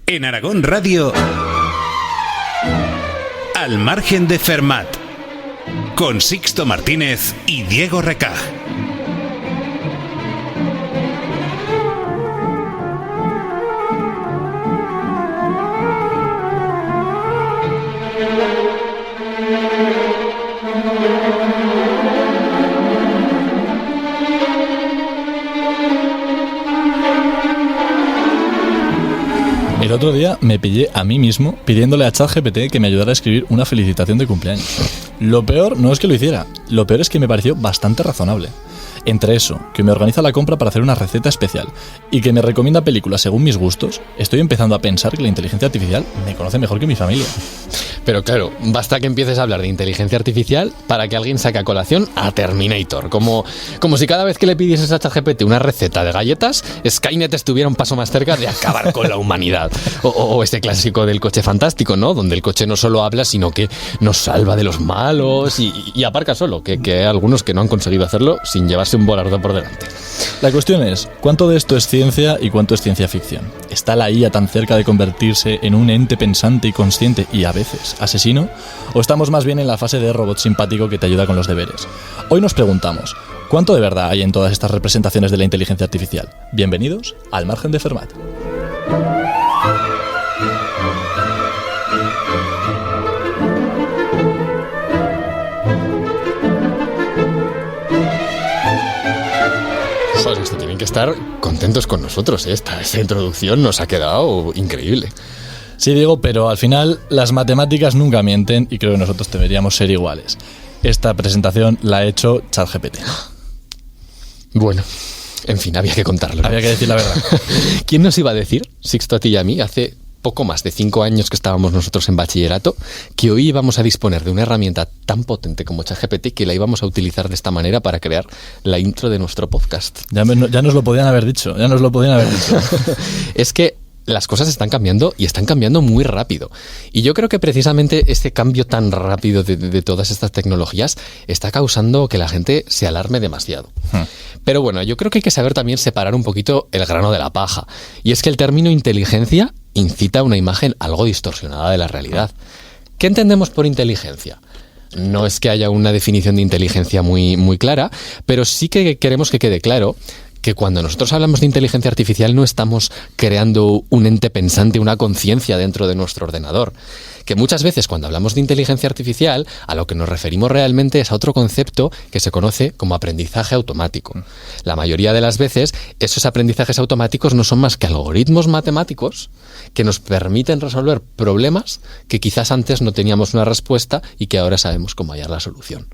En Aragón Radio, Al margen de Fermat, con Sixto Martínez y Diego Recaj. El otro día me pillé a mí mismo pidiéndole a ChatGPT que me ayudara a escribir una felicitación de cumpleaños. Lo peor no es que lo hiciera, lo peor es que me pareció bastante razonable. Entre eso, que me organiza la compra para hacer una receta especial y que me recomienda películas según mis gustos, estoy empezando a pensar que la inteligencia artificial me conoce mejor que mi familia. Pero claro, basta que empieces a hablar de inteligencia artificial para que alguien saque a colación a Terminator. Como si cada vez que le pidieses a ChatGPT una receta de galletas, Skynet estuviera un paso más cerca de acabar con la humanidad. O este clásico del coche fantástico, ¿no? Donde el coche no solo habla, sino que nos salva de los malos y aparca solo, que hay algunos que no han conseguido hacerlo sin llevarse un volardo por delante. La cuestión es, ¿cuánto de esto es ciencia y cuánto es ciencia ficción? ¿Está la IA tan cerca de convertirse en un ente pensante y consciente y a veces asesino? ¿O estamos más bien en la fase de robot simpático que te ayuda con los deberes? Hoy nos preguntamos, ¿cuánto de verdad hay en todas estas representaciones de la inteligencia artificial? Bienvenidos al margen de Fermat. Esto tienen que estar contentos con nosotros, ¿eh? Esta introducción nos ha quedado increíble. Sí, Diego, pero al final las matemáticas nunca mienten y creo que nosotros deberíamos ser iguales. Esta presentación la ha hecho ChatGPT. Bueno, en fin, había que contarlo, ¿no? Había que decir la verdad. ¿Quién nos iba a decir, Sixto, a ti y a mí, hace poco más de 5 años que estábamos nosotros en bachillerato, que hoy íbamos a disponer de una herramienta tan potente como ChatGPT que la íbamos a utilizar de esta manera para crear la intro de nuestro podcast? Ya nos lo podían haber dicho, Es que las cosas están cambiando y están cambiando muy rápido. Y yo creo que precisamente este cambio tan rápido de todas estas tecnologías está causando que la gente se alarme demasiado. Pero bueno, yo creo que hay que saber también separar un poquito el grano de la paja. Y es que el término inteligencia incita a una imagen algo distorsionada de la realidad. ¿Qué entendemos por inteligencia? No es que haya una definición de inteligencia muy, muy clara, pero sí que queremos que quede claro que cuando nosotros hablamos de inteligencia artificial no estamos creando un ente pensante, una conciencia dentro de nuestro ordenador. Que muchas veces cuando hablamos de inteligencia artificial a lo que nos referimos realmente es a otro concepto que se conoce como aprendizaje automático. La mayoría de las veces esos aprendizajes automáticos no son más que algoritmos matemáticos que nos permiten resolver problemas que quizás antes no teníamos una respuesta y que ahora sabemos cómo hallar la solución.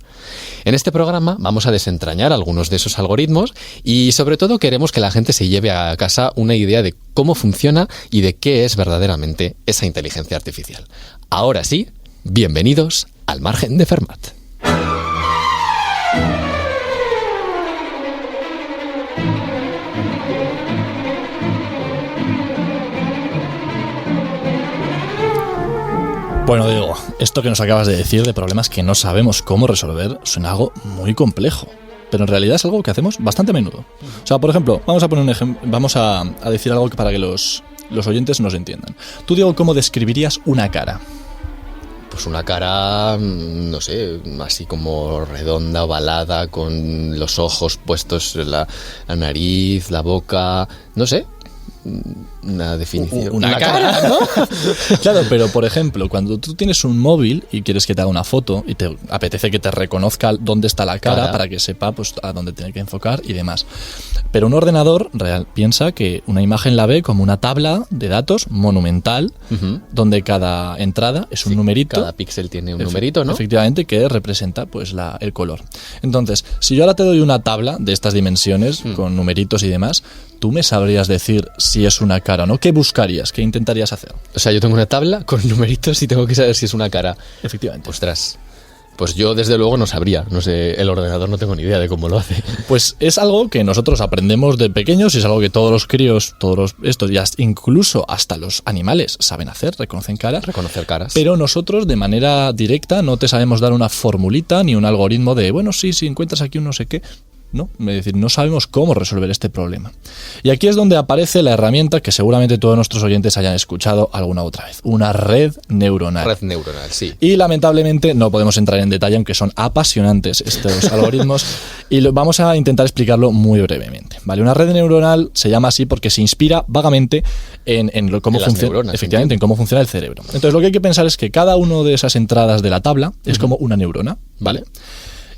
En este programa vamos a desentrañar algunos de esos algoritmos y sobre todo queremos que la gente se lleve a casa una idea de cómo funciona y de qué es verdaderamente esa inteligencia artificial. Ahora sí, bienvenidos al margen de Fermat. Bueno, Diego, esto que nos acabas de decir de problemas que no sabemos cómo resolver suena algo muy complejo, pero en realidad es algo que hacemos bastante a menudo. O sea, por ejemplo, vamos a poner un ejemplo, vamos a decir algo para que los oyentes nos entiendan. Tú, Diego, ¿cómo describirías una cara? Pues una cara, no sé, así como redonda, ovalada, con los ojos puestos en la nariz, la boca, no sé. Una definición. Una cara, ¿no? Claro, pero por ejemplo, cuando tú tienes un móvil y quieres que te haga una foto y te apetece que te reconozca dónde está la cara para que sepa pues a dónde tiene que enfocar y demás. Pero un ordenador real piensa que una imagen la ve como una tabla de datos monumental, donde cada entrada es un numerito. Cada píxel tiene un numerito, ¿no? Efectivamente, que representa pues el color. Entonces, si yo ahora te doy una tabla de estas dimensiones con numeritos y demás, ¿tú me sabrías decir si es una cara o no? ¿Qué buscarías? ¿Qué intentarías hacer? O sea, yo tengo una tabla con numeritos y tengo que saber si es una cara. Efectivamente. Ostras, pues yo desde luego no sabría. No sé, el ordenador no tengo ni idea de cómo lo hace. Pues es algo que nosotros aprendemos de pequeños y es algo que todos los críos, incluso hasta los animales saben hacer, reconocen caras. Reconocer caras. Pero nosotros de manera directa no te sabemos dar una formulita ni un algoritmo de, bueno, sí, si encuentras aquí un no sé qué. ¿no? Es decir, no sabemos cómo resolver este problema. Y aquí es donde aparece la herramienta que seguramente todos nuestros oyentes hayan escuchado alguna otra vez, una red neuronal. Red neuronal, sí. Y lamentablemente no podemos entrar en detalle, aunque son apasionantes estos algoritmos, y vamos a intentar explicarlo muy brevemente. ¿Vale? Una red neuronal se llama así porque se inspira vagamente en cómo funciona, efectivamente, en cómo funciona el cerebro. Entonces lo que hay que pensar es que cada una de esas entradas de la tabla es como una neurona, ¿vale?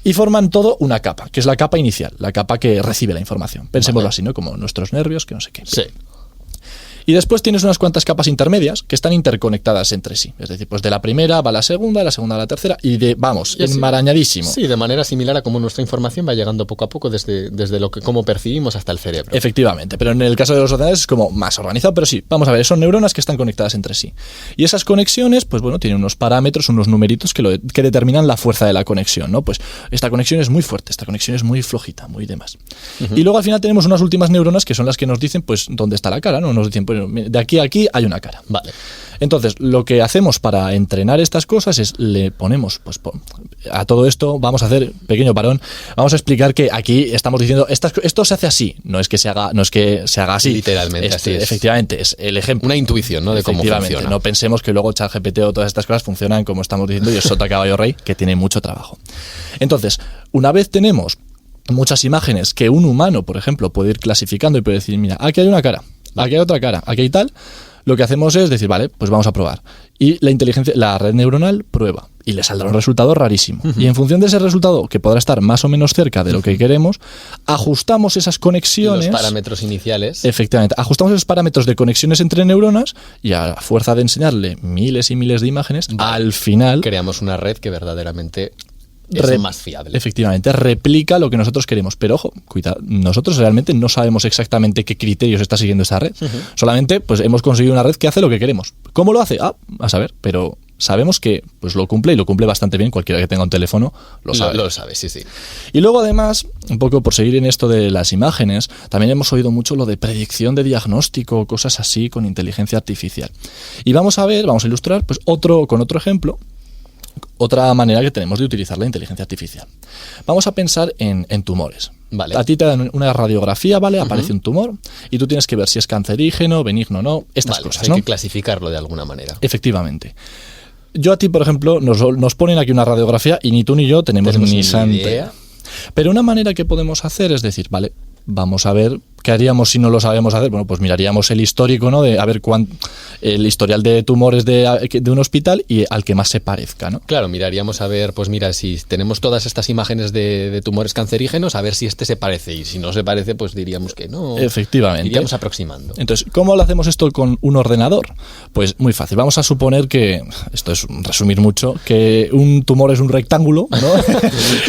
Y forman todo una capa, que es la capa inicial, la capa que recibe la información. Pensémoslo así, ¿no? Como nuestros nervios, que no sé qué. Sí. Y después tienes unas cuantas capas intermedias que están interconectadas entre sí. Es decir, pues de la primera va la segunda a la tercera y enmarañadísimo. Sí, de manera similar a cómo nuestra información va llegando poco a poco desde cómo percibimos hasta el cerebro. Efectivamente, pero en el caso de los ordenadores es como más organizado, pero sí, vamos a ver, son neuronas que están conectadas entre sí. Y esas conexiones, pues bueno, tienen unos parámetros, unos numeritos que determinan la fuerza de la conexión, ¿no? Pues esta conexión es muy fuerte, esta conexión es muy flojita, muy demás. Y luego al final tenemos unas últimas neuronas que son las que nos dicen, pues, dónde está la cara, ¿no? Nos dicen, pues, de aquí a aquí hay una cara. Vale. Entonces, lo que hacemos para entrenar estas cosas es le ponemos, pues a todo esto vamos a hacer pequeño parón, vamos a explicar que aquí estamos diciendo esto se hace así, no es que se haga así. Literalmente, así es. Efectivamente, es el ejemplo. Una intuición, ¿no? De cómo funciona. No pensemos que luego ChatGPT o todas estas cosas funcionan como estamos diciendo y es sota caballo rey, que tiene mucho trabajo. Entonces, una vez tenemos muchas imágenes que un humano, por ejemplo, puede ir clasificando y puede decir, mira, aquí hay una cara, aquí hay otra cara, aquí hay tal. Lo que hacemos es decir, vale, pues vamos a probar. Y la red neuronal prueba y le saldrá un resultado rarísimo. Y en función de ese resultado, que podrá estar más o menos cerca de lo que queremos, ajustamos esas conexiones. Los parámetros iniciales. Efectivamente, ajustamos esos parámetros de conexiones entre neuronas y a fuerza de enseñarle miles y miles de imágenes, al final creamos una red que verdaderamente es más fiable. Efectivamente, replica lo que nosotros queremos. Pero ojo, cuidado, nosotros realmente no sabemos exactamente qué criterios está siguiendo esa red. Solamente pues hemos conseguido una red que hace lo que queremos. ¿Cómo lo hace? A saber, pero sabemos que pues lo cumple y lo cumple bastante bien. Cualquiera que tenga un teléfono lo sabe. Lo sabe, sí. Y luego además, un poco por seguir en esto de las imágenes, también hemos oído mucho lo de predicción de diagnóstico, cosas así con inteligencia artificial. Y vamos a ilustrar pues con otro ejemplo. Otra manera que tenemos de utilizar la inteligencia artificial. Vamos a pensar en tumores. Vale. A ti te dan una radiografía, ¿vale? Aparece un tumor y tú tienes que ver si es cancerígeno, benigno o no, estas cosas, ¿no? Hay que clasificarlo de alguna manera. Efectivamente. Yo a ti, por ejemplo, nos ponen aquí una radiografía y ni tú ni yo tenemos ni santa idea. Pero una manera que podemos hacer es decir, vale, vamos a ver qué haríamos si no lo sabemos hacer. Bueno, pues miraríamos el histórico, ¿no? De a ver el historial de tumores de un hospital y al que más se parezca, ¿no? Claro, miraríamos a ver, pues mira, si tenemos todas estas imágenes de tumores cancerígenos, a ver si este se parece. Y si no se parece, pues diríamos que no. Efectivamente. Iríamos aproximando. Entonces, ¿cómo lo hacemos esto con un ordenador? Pues muy fácil. Vamos a suponer que, esto es resumir mucho, que un tumor es un rectángulo, ¿no?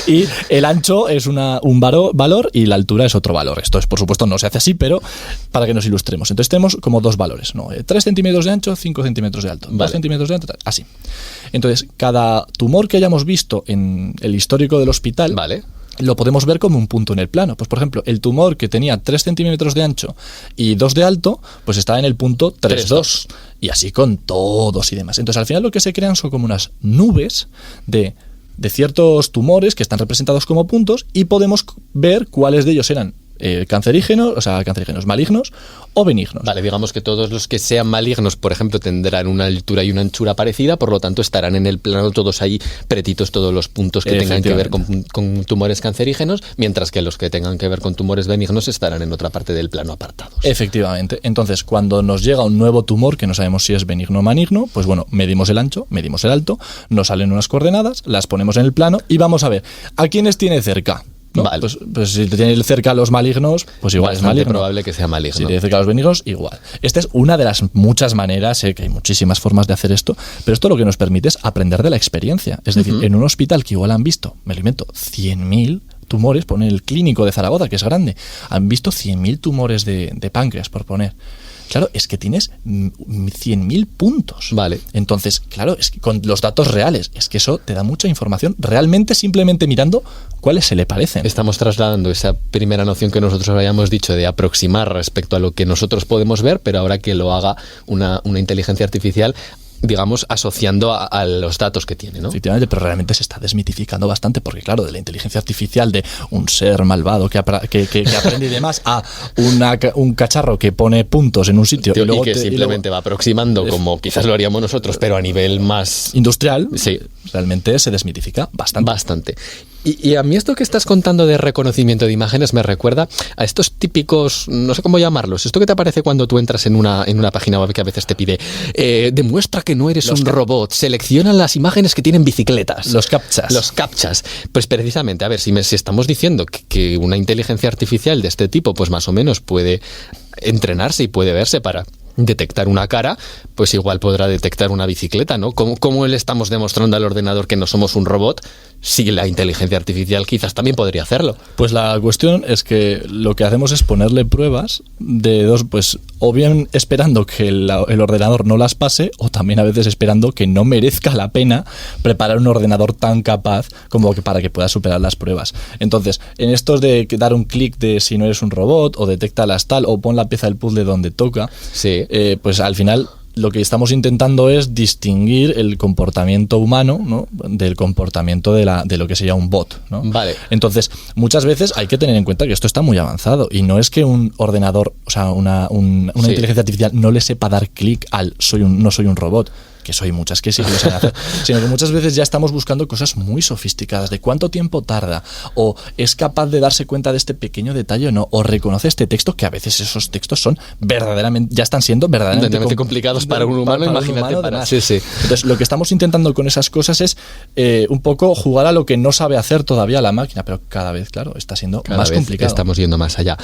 Y el ancho es un valor y la altura es otro valor. Esto es, por supuesto, no se hace así, pero para que nos ilustremos. Entonces tenemos como dos valores, ¿no? 3 centímetros de ancho, 5 centímetros de alto. 2 centímetros de alto, así. Entonces, cada tumor que hayamos visto en el histórico del hospital, vale, lo podemos ver como un punto en el plano. Pues, por ejemplo, el tumor que tenía 3 centímetros de ancho y 2 de alto, pues está en el punto 3,2. Y así con todos y demás. Entonces, al final lo que se crean son como unas nubes de ciertos tumores que están representados como puntos y podemos ver cuáles de ellos eran cancerígenos, malignos o benignos. Vale, digamos que todos los que sean malignos, por ejemplo, tendrán una altura y una anchura parecida, por lo tanto estarán en el plano todos ahí pretitos, todos los puntos que tengan que ver con tumores cancerígenos, mientras que los que tengan que ver con tumores benignos estarán en otra parte del plano apartados. Efectivamente. Entonces, cuando nos llega un nuevo tumor que no sabemos si es benigno o maligno, pues bueno, medimos el ancho, medimos el alto, nos salen unas coordenadas, las ponemos en el plano y vamos a ver a quiénes tiene cerca. ¿No? Vale. Pues si tiene cerca a los malignos, pues igual bastante es maligno. Probable que sea maligno. Si tiene cerca a los benignos, igual. Esta es una de las muchas maneras, que hay muchísimas formas de hacer esto, pero esto lo que nos permite es aprender de la experiencia. Es decir, en un hospital que igual han visto, me lo invento, 100.000 tumores, pone el Clínico de Zaragoza, que es grande, han visto 100.000 tumores de páncreas, por poner. Claro, es que tienes 100.000 puntos. Vale. Entonces, claro, es que con los datos reales, es que eso te da mucha información, realmente simplemente mirando cuáles se le parecen. Estamos trasladando esa primera noción que nosotros habíamos dicho de aproximar respecto a lo que nosotros podemos ver, pero ahora que lo haga una inteligencia artificial, digamos, asociando a los datos que tiene, ¿no? Efectivamente, pero realmente se está desmitificando bastante porque, claro, de la inteligencia artificial de un ser malvado que aprende y demás a un cacharro que pone puntos en un sitio y luego que simplemente va aproximando como quizás lo haríamos nosotros, pero a nivel más industrial, sí, realmente se desmitifica bastante. Y a mí esto que estás contando de reconocimiento de imágenes me recuerda a estos típicos, no sé cómo llamarlos, esto que te aparece cuando tú entras en una página web que a veces te pide demuestra que no eres un robot, selecciona las imágenes que tienen bicicletas. Los captchas. Pues precisamente, a ver, si estamos diciendo que una inteligencia artificial de este tipo, pues más o menos puede entrenarse y puede verse para detectar una cara, pues igual podrá detectar una bicicleta, ¿no? ¿Cómo le estamos demostrando al ordenador que no somos un robot si la inteligencia artificial quizás también podría hacerlo? Pues la cuestión es que lo que hacemos es ponerle pruebas de dos, pues o bien esperando que el ordenador no las pase, o también a veces esperando que no merezca la pena preparar un ordenador tan capaz como que para que pueda superar las pruebas. Entonces, en estos de dar un clic de si no eres un robot, o detéctalas tal, o pon la pieza del puzzle donde toca, sí. Pues al final lo que estamos intentando es distinguir el comportamiento humano, ¿no?, del comportamiento de lo que sería un bot, ¿no? Vale. Entonces, muchas veces hay que tener en cuenta que esto está muy avanzado y no es que un ordenador, o sea, una sí, inteligencia artificial no le sepa dar clic al no soy un robot, que soy muchas que sí que lo saben hacer, sino que muchas veces ya estamos buscando cosas muy sofisticadas, de cuánto tiempo tarda, o es capaz de darse cuenta de este pequeño detalle o no, o reconoce este texto, que a veces esos textos son ya están siendo verdaderamente complicados para un humano, imagínate para... Sí. Entonces, lo que estamos intentando con esas cosas es un poco jugar a lo que no sabe hacer todavía la máquina, pero cada vez, claro, está siendo más complicado. Estamos yendo más allá.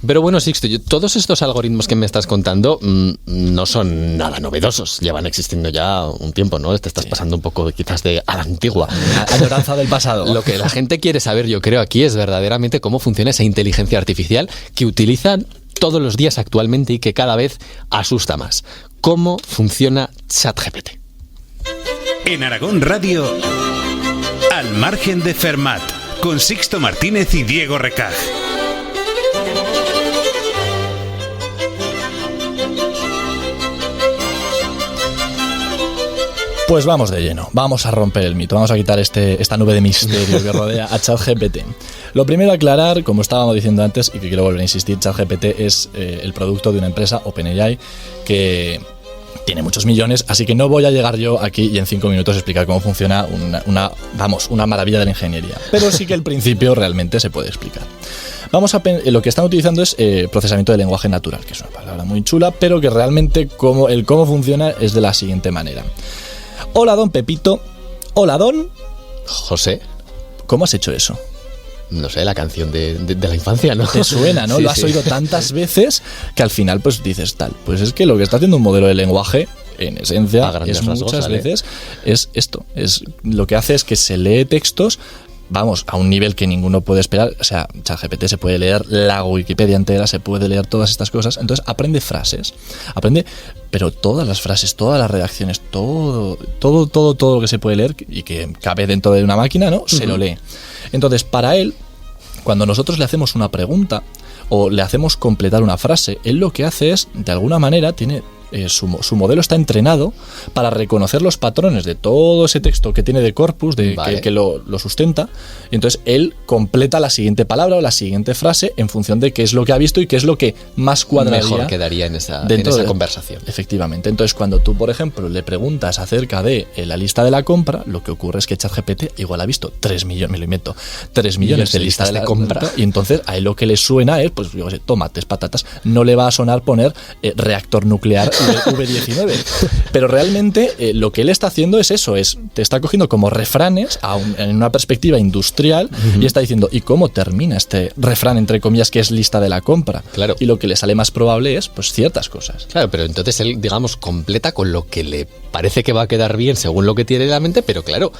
Pero bueno, Sixto, todos estos algoritmos que me estás contando no son nada novedosos, llevan existiendo ya un tiempo, ¿no? Te estás pasando un poco quizás a la antigua. Añoranza del pasado. Lo que la gente quiere saber, yo creo, aquí es verdaderamente cómo funciona esa inteligencia artificial que utilizan todos los días actualmente y que cada vez asusta más. ¿Cómo funciona ChatGPT? En Aragón Radio, Al margen de Fermat, con Sixto Martínez y Diego Recaj. Pues vamos de lleno, vamos a romper el mito, vamos a quitar esta nube de misterio que rodea a ChatGPT. Lo primero a aclarar, como estábamos diciendo antes, y que quiero volver a insistir, ChatGPT es el producto de una empresa, OpenAI, que tiene muchos millones, así que no voy a llegar yo aquí y en 5 minutos explicar cómo funciona una maravilla de la ingeniería. Pero sí que el principio realmente se puede explicar. Lo que están utilizando es procesamiento de lenguaje natural, que es una palabra muy chula, pero que realmente cómo funciona es de la siguiente manera. Hola, don Pepito. Hola, don José. ¿Cómo has hecho eso? No sé, la canción de la infancia, ¿no? Te suena, ¿no? Sí, lo has oído tantas veces que al final pues dices tal. Pues es que lo que está haciendo un modelo de lenguaje, en esencia, es muchas veces es esto. Lo que hace es que se lee textos, vamos, a un nivel que ninguno puede esperar. O sea, ChatGPT se puede leer la Wikipedia entera, se puede leer todas estas cosas. Entonces aprende frases, pero todas las frases, todas las redacciones, todo lo que se puede leer y que cabe dentro de una máquina, ¿no? Se lo lee. Entonces, para él, cuando nosotros le hacemos una pregunta o le hacemos completar una frase, él lo que hace es, de alguna manera, su modelo está entrenado para reconocer los patrones de todo ese texto que tiene de corpus, vale, que lo sustenta, y entonces él completa la siguiente palabra o la siguiente frase en función de qué es lo que ha visto y qué es lo que más cuadraría, mejor quedaría en esa conversación. Efectivamente. Entonces, cuando tú, por ejemplo, le preguntas acerca de la lista de la compra, lo que ocurre es que ChatGPT igual ha visto 3 millones, me lo invento, 3 millones de listas de la compra, y entonces a él lo que le suena es, pues yo qué sé, tomates, patatas, no le va a sonar poner reactor nuclear V19. Pero realmente lo que él está haciendo es eso, te está cogiendo como refranes en una perspectiva industrial, y está diciendo, ¿y cómo termina este refrán, entre comillas, que es lista de la compra? Claro. Y lo que le sale más probable es, pues, ciertas cosas. Claro, pero entonces él, digamos, completa con lo que le parece que va a quedar bien según lo que tiene en la mente, pero claro,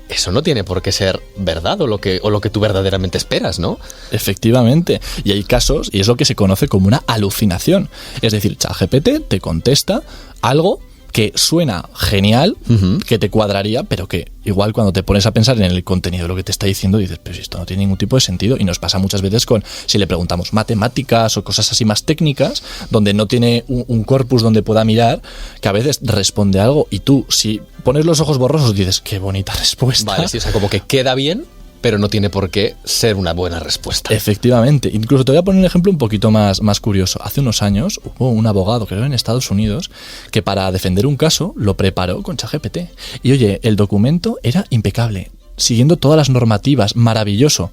eso no tiene por qué ser verdad o lo que tú verdaderamente esperas, ¿no? Efectivamente. Y hay casos, y es lo que se conoce como una alucinación. Es decir, ChatGPT te contesta algo que suena genial, que te cuadraría, pero que igual cuando te pones a pensar en el contenido de lo que te está diciendo, dices, pero esto no tiene ningún tipo de sentido. Y nos pasa muchas veces con, si le preguntamos matemáticas o cosas así más técnicas, donde no tiene un corpus donde pueda mirar, que a veces responde algo y tú, si pones los ojos borrosos, dices, qué bonita respuesta. Vale, sí, o sea, como que queda bien, pero no tiene por qué ser una buena respuesta. Efectivamente. Incluso te voy a poner un ejemplo un poquito más curioso. Hace unos años hubo un abogado, creo en Estados Unidos, que para defender un caso lo preparó con ChatGPT. Y oye, el documento era impecable, siguiendo todas las normativas, maravilloso.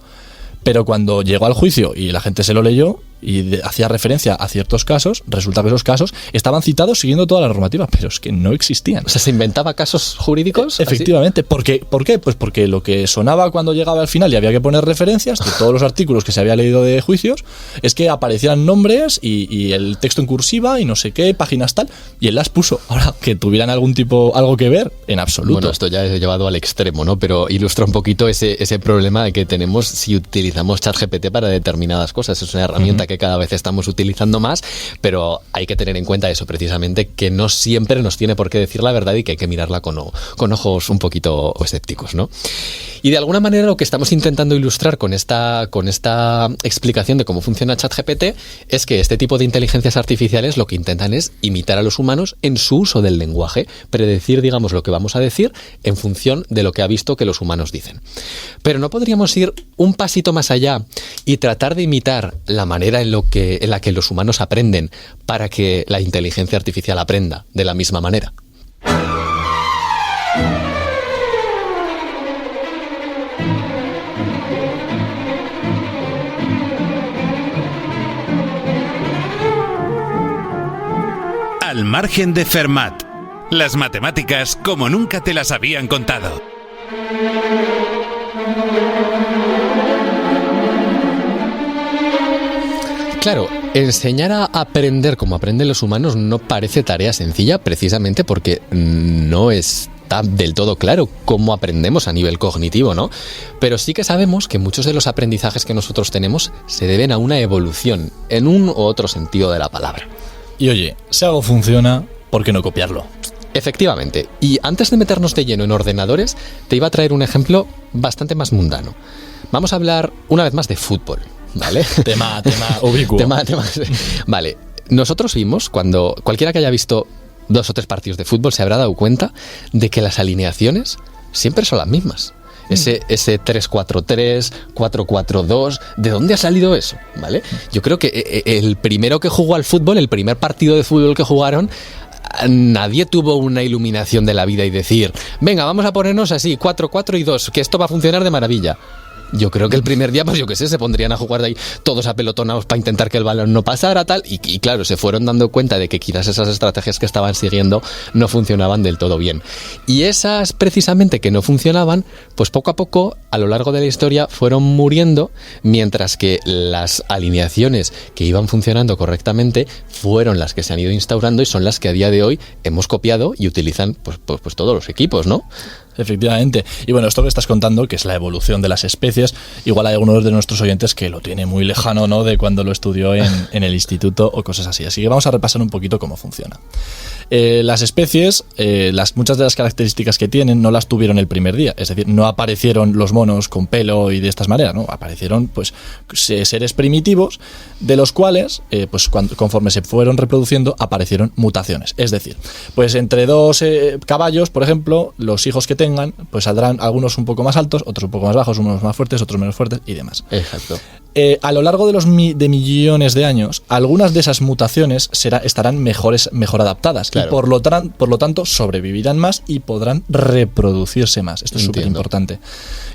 Pero cuando llegó al juicio y la gente se lo leyó y hacía referencia a ciertos casos, resulta que esos casos estaban citados siguiendo toda la normativa, pero es que no existían. O sea, ¿se inventaba casos jurídicos? Efectivamente. ¿Por qué? Pues porque lo que sonaba cuando llegaba al final y había que poner referencias de todos los artículos que se había leído de juicios, es que aparecieran nombres y el texto en cursiva y no sé qué, páginas tal, y él las puso. Ahora, que tuvieran algo que ver, en absoluto. Bueno, esto ya es llevado al extremo, ¿no? Pero ilustra un poquito ese problema que tenemos si utilizamos ChatGPT para determinadas cosas. Es una herramienta que cada vez estamos utilizando más, pero hay que tener en cuenta eso precisamente, que no siempre nos tiene por qué decir la verdad y que hay que mirarla con ojos un poquito escépticos, ¿no? Y de alguna manera lo que estamos intentando ilustrar con esta explicación de cómo funciona ChatGPT es que este tipo de inteligencias artificiales lo que intentan es imitar a los humanos en su uso del lenguaje, predecir, digamos, lo que vamos a decir en función de lo que ha visto que los humanos dicen. Pero no podríamos ir un pasito más allá y tratar de imitar la manera en la que los humanos aprenden para que la inteligencia artificial aprenda de la misma manera. Al margen de Fermat. Las matemáticas como nunca te las habían contado. Claro, enseñar a aprender como aprenden los humanos no parece tarea sencilla, precisamente porque no está del todo claro cómo aprendemos a nivel cognitivo, ¿no? Pero sí que sabemos que muchos de los aprendizajes que nosotros tenemos se deben a una evolución, en un u otro sentido de la palabra. Y oye, si algo funciona, ¿por qué no copiarlo? Efectivamente. Y antes de meternos de lleno en ordenadores, te iba a traer un ejemplo bastante más mundano. Vamos a hablar una vez más de fútbol, ¿vale? tema ubicuo. Vale. Nosotros vimos, cuando cualquiera que haya visto 2 o 3 partidos de fútbol se habrá dado cuenta de que las alineaciones siempre son las mismas. Ese 3-4-3, 4-4-2, ¿de dónde ha salido eso? ¿Vale? Yo creo que el primero que jugó al fútbol, el primer partido de fútbol que jugaron, nadie tuvo una iluminación de la vida y decir, venga, vamos a ponernos así, 4-4-2, que esto va a funcionar de maravilla. Yo creo que el primer día, pues yo qué sé, se pondrían a jugar de ahí todos apelotonados para intentar que el balón no pasara, tal, y claro, se fueron dando cuenta de que quizás esas estrategias que estaban siguiendo no funcionaban del todo bien. Y esas, precisamente, que no funcionaban, pues poco a poco, a lo largo de la historia, fueron muriendo, mientras que las alineaciones que iban funcionando correctamente fueron las que se han ido instaurando y son las que a día de hoy hemos copiado y utilizan pues todos los equipos, ¿no? Efectivamente. Y bueno, esto que estás contando, que es la evolución de las especies, igual hay algunos de nuestros oyentes que lo tiene muy lejano, ¿no?, de cuando lo estudió en el instituto o cosas así. Así que vamos a repasar un poquito cómo funciona. Las especies, muchas de las características que tienen no las tuvieron el primer día. Es decir, no aparecieron los monos con pelo y de estas maneras, ¿no? Aparecieron pues seres primitivos, de los cuales, conforme se fueron reproduciendo, aparecieron mutaciones. Es decir, pues entre 2 caballos, por ejemplo, los hijos que tengan, pues saldrán algunos un poco más altos, otros un poco más bajos, unos más fuertes, otros menos fuertes y demás. Exacto. A lo largo de millones de años, algunas de esas mutaciones estarán mejor adaptadas, claro, y por lo tanto sobrevivirán más y podrán reproducirse más. Esto es súper importante.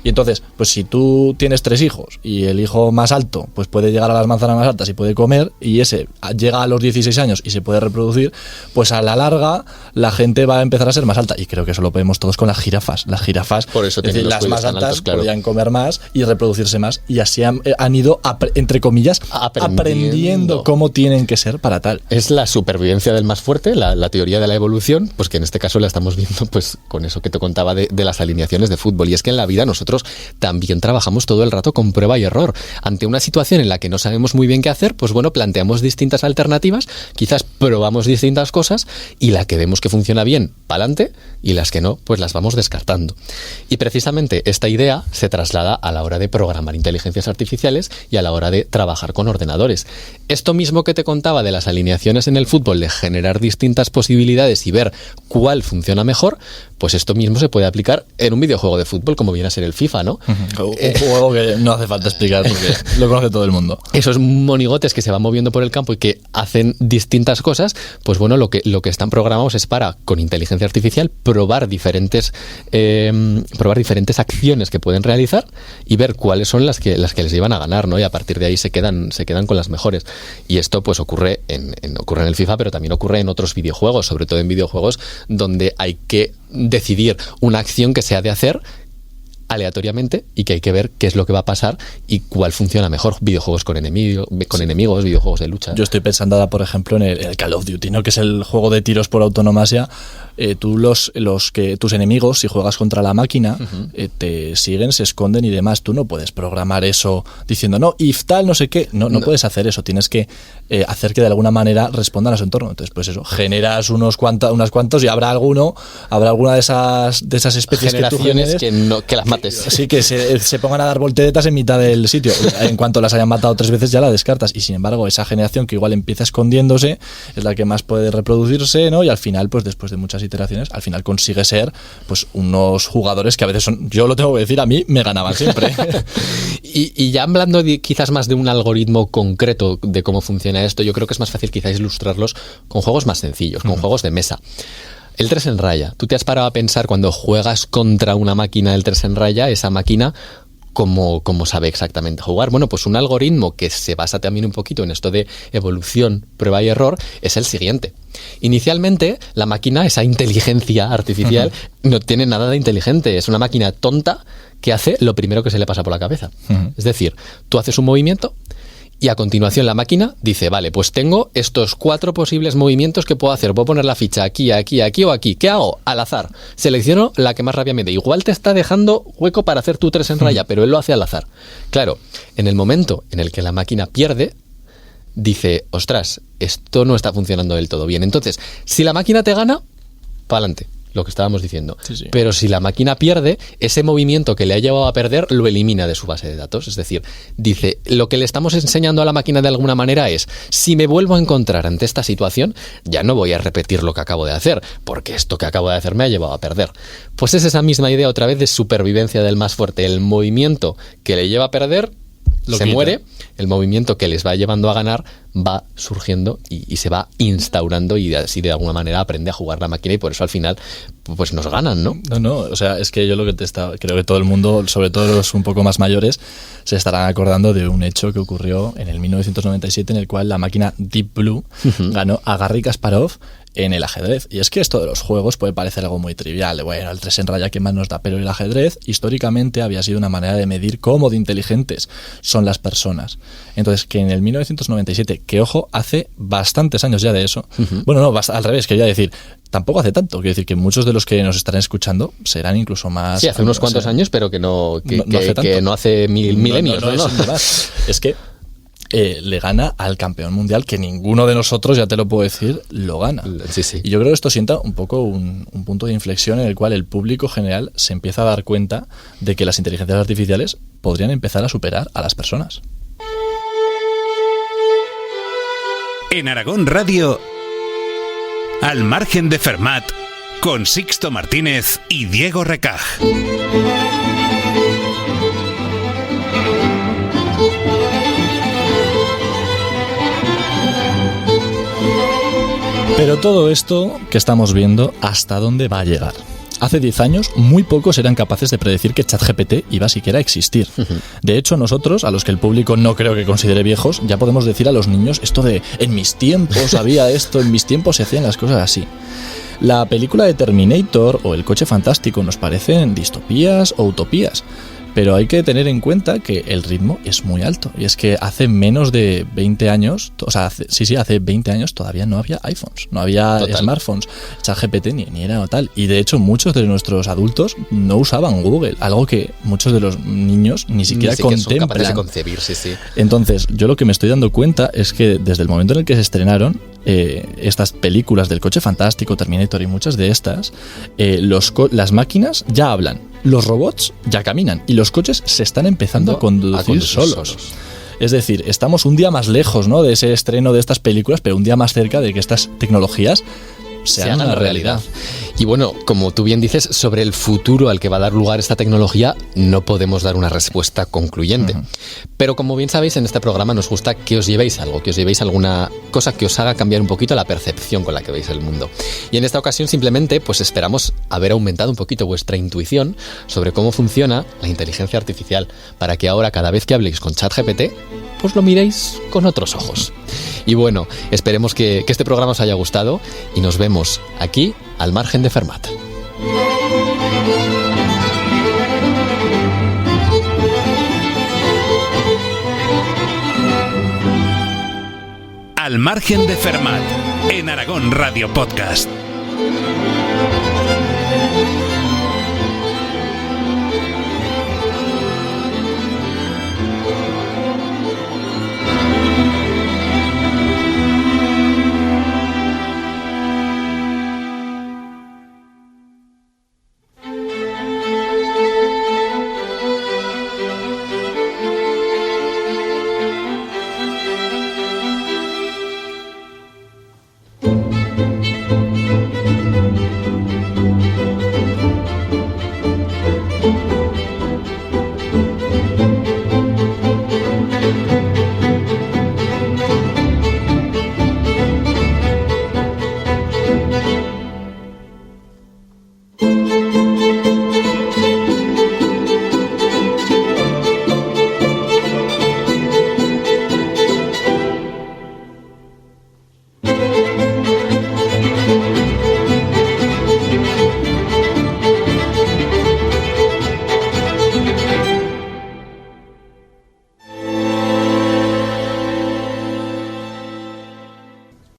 Y entonces, pues si tú tienes 3 hijos y el hijo más alto pues puede llegar a las manzanas más altas y puede comer, y ese llega a los 16 años y se puede reproducir, pues a la larga la gente va a empezar a ser más alta. Y creo que eso lo vemos todos con las jirafas. Las jirafas, por eso es decir, las más altas, claro, podían comer más y reproducirse más, y así han ido ido, entre comillas, aprendiendo cómo tienen que ser para tal. Es la supervivencia del más fuerte, la teoría de la evolución, pues que en este caso la estamos viendo pues con eso que te contaba de las alineaciones de fútbol. Y es que en la vida nosotros también trabajamos todo el rato con prueba y error. Ante una situación en la que no sabemos muy bien qué hacer, pues bueno, planteamos distintas alternativas, quizás probamos distintas cosas y la que vemos que funciona bien, pa'lante, y las que no, pues las vamos descartando. Y precisamente esta idea se traslada a la hora de programar inteligencias artificiales y a la hora de trabajar con ordenadores. Esto mismo que te contaba de las alineaciones en el fútbol, de generar distintas posibilidades y ver cuál funciona mejor, pues esto mismo se puede aplicar en un videojuego de fútbol como viene a ser el FIFA, ¿no? Un juego que no hace falta explicar porque lo conoce todo el mundo. Esos monigotes que se van moviendo por el campo y que hacen distintas cosas, pues bueno, lo que están programados es para, con inteligencia artificial, probar diferentes acciones que pueden realizar y ver cuáles son las que les llevan a ganar, ¿no? Y a partir de ahí se quedan con las mejores. Y esto pues ocurre en el FIFA, pero también ocurre en otros videojuegos, sobre todo en videojuegos donde hay que decidir una acción que se ha de hacer aleatoriamente y que hay que ver qué es lo que va a pasar y cuál funciona mejor. Videojuegos con enemigos, videojuegos de lucha. Yo estoy pensando ahora, por ejemplo, en el Call of Duty, ¿no? Que es el juego de tiros por autonomasia. Tus enemigos, si juegas contra la máquina, te siguen, se esconden y demás. Tú no puedes programar eso diciendo, no, if tal, no sé qué. No puedes hacer eso. Tienes que hacer que de alguna manera respondan a su entorno. Entonces, pues eso, generas unas cuantos y habrá alguna de esas especies que tú generes que las mates. Sí, que se pongan a dar volteretas en mitad del sitio. En cuanto las hayan matado 3 veces ya la descartas. Y sin embargo, esa generación que igual empieza escondiéndose es la que más puede reproducirse, ¿no? Y al final, pues después de muchas iteraciones, al final consigue ser pues unos jugadores que a veces son, yo lo tengo que decir, a mí me ganaban siempre. y ya hablando quizás más de un algoritmo concreto de cómo funciona esto, yo creo que es más fácil quizás ilustrarlos con juegos más sencillos, con juegos de mesa. El 3 en raya. ¿Tú te has parado a pensar cuando juegas contra una máquina del 3 en raya, esa máquina cómo sabe exactamente jugar? Bueno, pues un algoritmo que se basa también un poquito en esto de evolución, prueba y error, es el siguiente. Inicialmente, la máquina, esa inteligencia artificial, no tiene nada de inteligente. Es una máquina tonta que hace lo primero que se le pasa por la cabeza. Es decir, tú haces un movimiento y a continuación la máquina dice, vale, pues tengo estos 4 posibles movimientos que puedo hacer. Puedo poner la ficha aquí, aquí, aquí o aquí. ¿Qué hago? Al azar. Selecciono la que más rabia me dé. Igual te está dejando hueco para hacer tu 3 en raya, pero él lo hace al azar. Claro, en el momento en el que la máquina pierde, dice, ostras, esto no está funcionando del todo bien. Entonces, si la máquina te gana, pa'lante, lo que estábamos diciendo. Sí. Pero si la máquina pierde, ese movimiento que le ha llevado a perder lo elimina de su base de datos. Es decir, dice, lo que le estamos enseñando a la máquina de alguna manera es, si me vuelvo a encontrar ante esta situación, ya no voy a repetir lo que acabo de hacer, porque esto que acabo de hacer me ha llevado a perder. Pues es esa misma idea otra vez de supervivencia del más fuerte. El movimiento que le lleva a perder muere, el movimiento que les va llevando a ganar va surgiendo y se va instaurando y así de alguna manera aprende a jugar la máquina y por eso al final pues nos ganan, ¿no? No, o sea, es que yo creo que todo el mundo, sobre todo los un poco más mayores, se estarán acordando de un hecho que ocurrió en el 1997 en el cual la máquina Deep Blue ganó a Garry Kasparov en el ajedrez. Y es que esto de los juegos puede parecer algo muy trivial, bueno, el 3 en raya que más nos da, pero el ajedrez históricamente había sido una manera de medir cómo de inteligentes son las personas. Entonces, que en el 1997, que ojo, hace bastantes años ya de eso, bueno, no, al revés, quería decir, tampoco hace tanto, quiero decir que muchos de los que nos estarán escuchando serán incluso más... Sí, hace unos cuantos años, pero que no hace milenios, ¿no? Es que le gana al campeón mundial que ninguno de nosotros, ya te lo puedo decir, lo gana. Sí. Y yo creo que esto sienta un poco un punto de inflexión en el cual el público general se empieza a dar cuenta de que las inteligencias artificiales podrían empezar a superar a las personas. En Aragón Radio, Al margen de Fermat, con Sixto Martínez y Diego Recaj. Pero todo esto que estamos viendo, ¿hasta dónde va a llegar? Hace 10 años, muy pocos eran capaces de predecir que ChatGPT iba siquiera a existir. De hecho, nosotros, a los que el público no creo que considere viejos, ya podemos decir a los niños esto de en mis tiempos había esto, en mis tiempos se hacían las cosas así. La película de Terminator o El coche fantástico nos parecen distopías o utopías. Pero hay que tener en cuenta que el ritmo es muy alto. Y es que hace menos de 20 años, o sea, hace 20 años todavía no había iPhones, no había smartphones, ChatGPT ni era tal. Y de hecho muchos de nuestros adultos no usaban Google, algo que muchos de los niños ni siquiera contemplan. Son capaces de concebir, sí. Entonces, yo lo que me estoy dando cuenta es que desde el momento en el que se estrenaron estas películas del Coche Fantástico, Terminator y muchas de estas, las máquinas ya hablan, los robots ya caminan y los coches se están empezando a conducir solos. Es decir, estamos un día más lejos, ¿no?, de ese estreno de estas películas, pero un día más cerca de que estas tecnologías sean una realidad. Y bueno, como tú bien dices, sobre el futuro al que va a dar lugar esta tecnología no podemos dar una respuesta concluyente. Pero como bien sabéis, en este programa nos gusta que os llevéis algo, que os llevéis alguna cosa que os haga cambiar un poquito la percepción con la que veis el mundo. Y en esta ocasión simplemente pues esperamos haber aumentado un poquito vuestra intuición sobre cómo funciona la inteligencia artificial, para que ahora cada vez que habléis con ChatGPT pues lo miréis con otros ojos. Y bueno, esperemos que este programa os haya gustado y nos vemos aquí al margen de Fermat. Al margen de Fermat, en Aragón Radio Podcast.